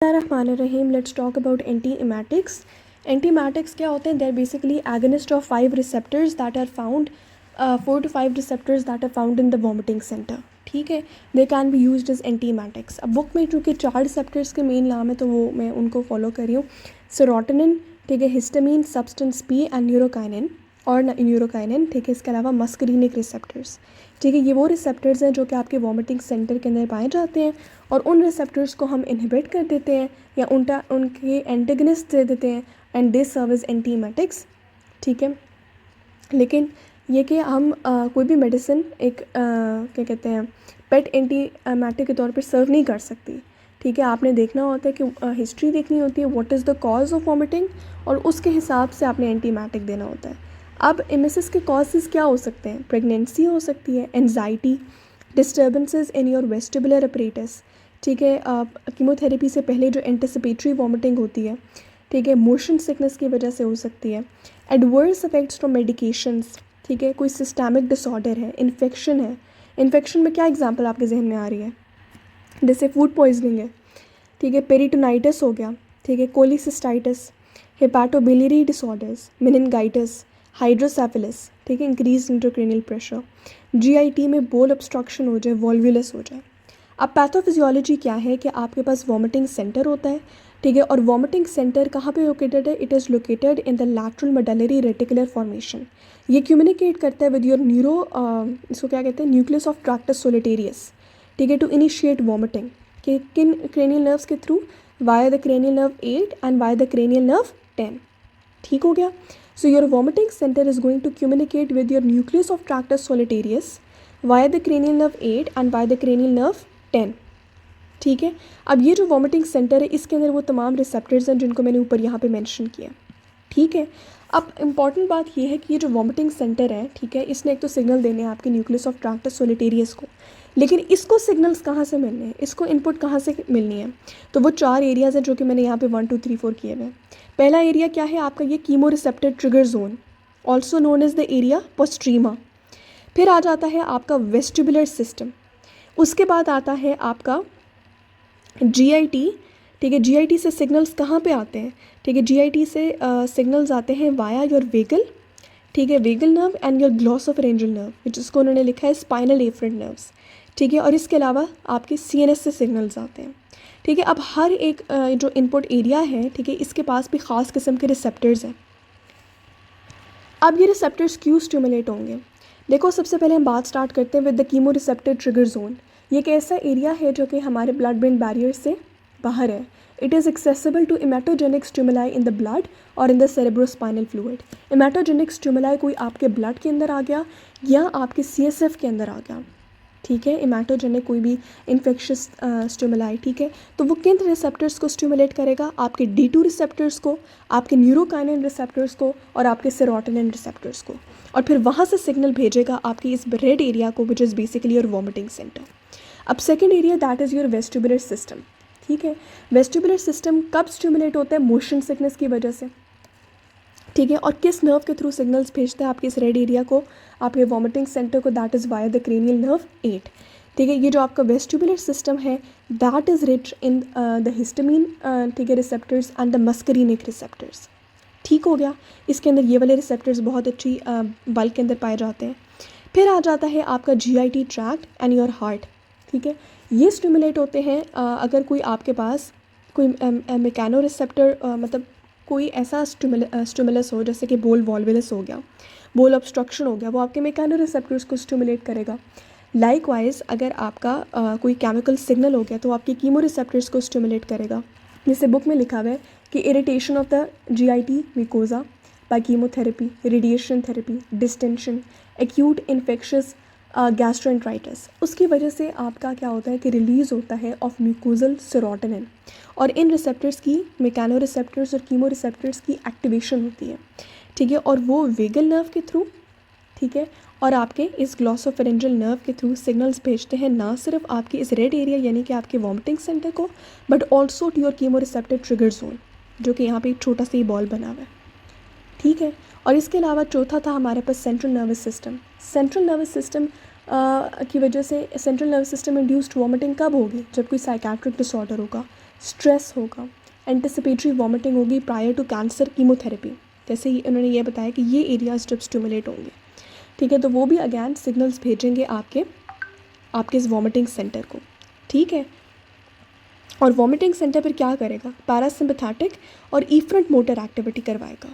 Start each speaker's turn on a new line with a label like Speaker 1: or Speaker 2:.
Speaker 1: Bismillahirrahmanirrahim. Let's talk about antiemetics. Antiemetics क्या होते हैं? They're basically agonist of 4 to 5 receptors that are found in the vomiting center. ठीक है, they can be used as antiemetics. अब book में चूँकि 4 receptors के मेन नाम है तो वो मैं उनको फॉलो कर रही हूँ. सेरोटोनिन, ठीक है, हिस्टामिन, सब्सटेंस पी एंड न्यूरोकाइनिन और न्यूरोकाइनिन, ठीक है. इसके अलावा मस्करीनिक रिसेप्टर्स, ठीक है. ये वो रिसेप्टर्स हैं जो कि आपके वॉमिटिंग सेंटर के अंदर पाए जाते हैं और उन रिसेप्टर्स को हम इनहिबिट कर देते हैं या उनके एंटेगनिस्ट दे देते हैं and they serve as antiemetics, ठीक है. लेकिन ये कि हम कोई भी मेडिसिन एक क्या कहते हैं पेट एंटीमेटिक के तौर पर सर्व नहीं कर सकती, ठीक है. आपने देखना होता है कि हिस्ट्री देखनी होती है, what is the cause of vomiting, और उसके हिसाब से आपने एंटीमेटिक देना होता है. अब एमएसएस के कॉजेज़ क्या हो सकते हैं? प्रेगनेंसी हो सकती है, anxiety, disturbances in your vestibular apparatus, ठीक है. कीमोथेरेपी से पहले जो एंटिसिपेटरी वॉमिटिंग होती है, ठीक है, मोशन सिकनेस की वजह से हो सकती है. एडवर्स इफेक्ट्स फ्रॉम मेडिकेशंस, ठीक है. कोई सिस्टमिक डिसऑर्डर है, इन्फेक्शन है. इन्फेक्शन में क्या एग्जांपल आपके जहन में आ रही है? जैसे फूड पॉइजनिंग है, ठीक है, पेरिटोनाइटिस हो गया, ठीक है, कोलिसिस्टाइटिस, हेपाटोबिलियरी डिसऑर्डर्स, मेनिनगाइटिस, हाइड्रोसेफेलस, ठीक है, इंक्रीज इंट्राक्रैनियल प्रेशर, जीआईटी में बोल ऑब्स्ट्रक्शन हो जाए, वॉल्वुलस हो जाए. अब पैथोफिजियोलॉजी क्या है कि आपके पास वॉमिटिंग सेंटर होता है, ठीक है, और वॉमिटिंग सेंटर कहाँ पे लोकेटेड है? It is located in the lateral medullary reticular formation. ये कम्युनिकेट करता है विद योर इसको क्या कहते हैं, न्यूक्लियस ऑफ ट्रैक्टस सोलिटेरियस, ठीक है, टू इनिशिएट वॉमिटिंग. कि किन क्रेनियल नर्व्स के through? Via the cranial nerve 8 and via the cranial nerve 10. ठीक हो गया. So your vomiting center is going to communicate with your nucleus of tractus solitarius via the cranial nerve 8 and via the cranial nerve 10. ठीक है. अब ये जो vomiting centre है इसके अंदर वो तमाम रिसेप्टर्स हैं जिनको मैंने ऊपर यहाँ पे मेंशन किया, ठीक है. अब इम्पॉर्टेंट बात ये है कि ये जो वॉमिटिंग सेंटर है, ठीक है, इसने एक तो सिग्नल देने हैं आपके न्यूक्लियस ऑफ ट्रैक्टस सोलिटेरियस को, लेकिन इसको सिग्नल्स कहाँ से मिलने हैं, इसको इनपुट कहाँ से मिलनी है? तो वो 4 एरियाज़ हैं जो कि मैंने यहाँ पे 1 2 3 4 किए हुए हैं. पहला एरिया क्या है आपका? ये chemo receptor trigger zone, also known as the area postrema. फिर आ जाता है आपका वेस्टिबुलर सिस्टम. उसके बाद आता है आपका जीआईटी, ठीक है. जीआईटी से सिग्नल्स कहाँ पे आते हैं? ठीक है, जीआईटी से सिग्नल्स आते हैं वाया योर वेगल, ठीक है, vagal nerve and your glossopharyngeal nerve, जिसको उन्होंने लिखा है स्पाइनल एफरेंट नर्व्स, ठीक है. और इसके अलावा आपके सीएनएस से सिग्नल्स आते हैं, ठीक है. अब हर एक जो इनपुट एरिया है, ठीक है, इसके पास भी ख़ास किस्म के रिसेप्टर्स हैं. अब ये रिसेप्टर्स क्यों स्टिमुलेट होंगे? देखो, सबसे पहले हम बात स्टार्ट करते हैं with the chemo receptor trigger zone. ये एक ऐसा एरिया है जो कि हमारे ब्लड ब्रेन बैरियर से बाहर है. It is accessible to emetogenic stimuli in the blood और in the cerebrospinal fluid. Emetogenic stimuli कोई आपके ब्लड के अंदर आ गया या आपके सीएसएफ के अंदर आ गया, ठीक है. इमेटोजेनिक कोई भी इन्फेक्शस स्टिमुलाई, ठीक है. तो वो किन रिसेप्टर्स को स्टिमुलेट करेगा? आपके D2 रिसेप्टर्स को, आपके न्यूरोकाइनिन रिसेप्टर्स को और आपके सेरोटोनिन रिसेप्टर्स को, और फिर वहाँ से सिग्नल भेजेगा आपकी इस रेड एरिया को which is basically your vomiting centre. अब second area that is your vestibular system, ठीक है. वेस्टिबुलर सिस्टम कब स्टिमुलेट होता है? मोशन सिकनेस की वजह से, ठीक है. और किस नर्व के थ्रू सिग्नल्स भेजता है आपके इस रेड एरिया को, आपके वॉमिटिंग सेंटर को? That is via the cranial nerve 8, ठीक है. ये जो आपका वेस्टिबुलर सिस्टम है that is rich in the histamine, ठीक है, रिसेप्टर्स एंड द मस्करीनिक रिसेप्टर्स. ठीक हो गया. इसके अंदर ये वाले रिसेप्टर्स बहुत अच्छी बल्क के अंदर पाए जाते हैं. फिर आ जाता है आपका GIT tract and your heart, ठीक है. ये स्टिमुलेट होते हैं अगर कोई आपके पास कोई मैकेनो रिसेप्टर, मतलब कोई ऐसा स्टिमुलस हो जैसे कि बोल वॉल्वुलस हो गया, बोल ऑब्स्ट्रक्शन हो गया, वो आपके मैकेनो रिसेप्टर्स को स्टिमुलेट करेगा. लाइकवाइज अगर आपका कोई केमिकल सिग्नल हो गया तो आपके कीमो रिसेप्टर्स को स्टिमुलेट करेगा. जैसे बुक में लिखा हुआ है कि irritation of the GIT mucosa by chemotherapy, radiation therapy, distention, acute infectious gastroenteritis, उसकी वजह से आपका क्या होता है कि रिलीज़ होता है ऑफ म्यूकोजल सेरोटोनिन, और इन रिसेप्टर्स की, मैकेनो रिसेप्टर्स और कीमो रिसेप्टर्स की एक्टिवेशन होती है, ठीक है. और वो वेगल नर्व के थ्रू, ठीक है, और आपके इस ग्लॉसोफेरेंजियल नर्व के थ्रू सिग्नल्स भेजते हैं ना सिर्फ आपके इस रेड एरिया यानी कि आपके वॉमिटिंग सेंटर को, but also to your chemo receptor trigger zone, जो कि यहाँ पे एक छोटा सा ही बॉल बना हुआ है, ठीक है. और इसके अलावा चौथा था हमारे पास central nervous system. Central nervous system की वजह से central nervous system induced vomiting कब होगी? जब कोई साइकेट्रिक डिसऑर्डर होगा, स्ट्रेस होगा, एंटिसिपेटरी वॉमिटिंग होगी प्रायर टू कैंसर कीमोथेरेपी, जैसे ही उन्होंने ये बताया कि ये एरियाज जब स्टिमुलेट होंगे, ठीक है, तो वो भी अगैन सिग्नल्स भेजेंगे आपके इस वॉमिटिंग सेंटर को, ठीक है। और वॉमिटिंग सेंटर पर क्या करेगा, पैरासिम्पथेटिक और इफ्रंट मोटर एक्टिविटी करवाएगा,